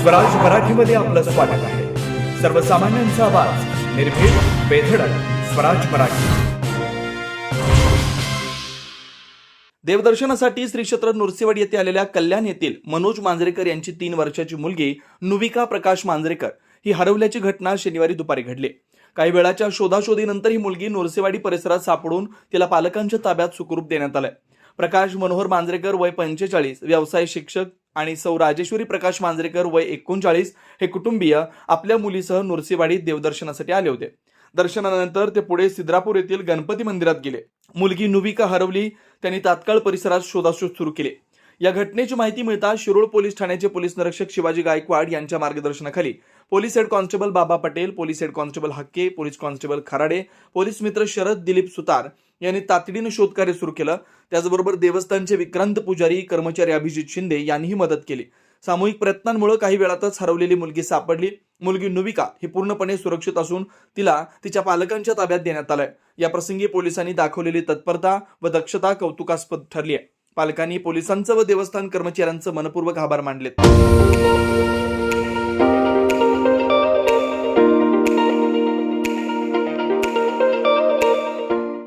स्वराज मराठीमध्ये आपलं स्वागत आहे। सर्वसामान्यांचा आवाज, निर्भीड, बेधडक, स्वराज मराठी। देवदर्शनासाठी श्री क्षेत्र नृसिंहवाडी येथे आलेल्या कल्याण येथील मनोज मांजरेकर यांची 3 वर्षाची मुलगी नुविका प्रकाश मांजरेकर ही हरवल्याची घटना शनिवारी दुपारी घडली। काही वेळाच्या शोधाशोधीनंतर ही मुलगी नृसिंहवाडी परिसरात सापडून तिला पालकांच्या ताब्यात सुखरूप देण्यात आले। प्रकाश मनोहर मांजरेकर वय 45, व्यवसाय शिक्षक आणि सौ राजेश्वरी प्रकाश मांजरेकर वय 39 हे कुटुंबीय आपल्या मुलीसह नृसिंहवाडीत देवदर्शनासाठी आले होते। दर्शनानंतर ते पुढे सिद्रापूर येथील गणपती मंदिरात गेले। मुलगी नुविका हरवली, त्यांनी तात्काळ परिसरात शोधाशोध सुरू केले। या घटनेची माहिती मिळताच शिरोळ पोलीस ठाण्याचे पोलीस निरीक्षक शिवाजी गायकवाड यांच्या मार्गदर्शनाखाली पोलीस हेड कॉन्स्टेबल बाबा पटेल, पोलीस हेड कॉन्स्टेबल हक्के, पोलीस कॉन्स्टेबल खराडे, पोलीस मित्र शरद दिलीप सुतार यांनी तातडीने शोधकार्य सुरू केलं। त्याचबरोबर देवस्थानचे विक्रांत पुजारी, कर्मचारी अभिजित शिंदे यांनीही मदत केली। सामूहिक प्रयत्नांमुळे काही वेळातच हरवलेली मुलगी सापडली। मुलगी नुविका ही पूर्णपणे सुरक्षित असून तिला तिच्या पालकांच्या ताब्यात देण्यात आलंय। या प्रसंगी पोलिसांनी दाखवलेली तत्परता व दक्षता कौतुकास्पद ठरली आहे। पालकांनी पोलिसांचं व देवस्थान कर्मचाऱ्यांचं मनपूर्वक आभार मानलेत।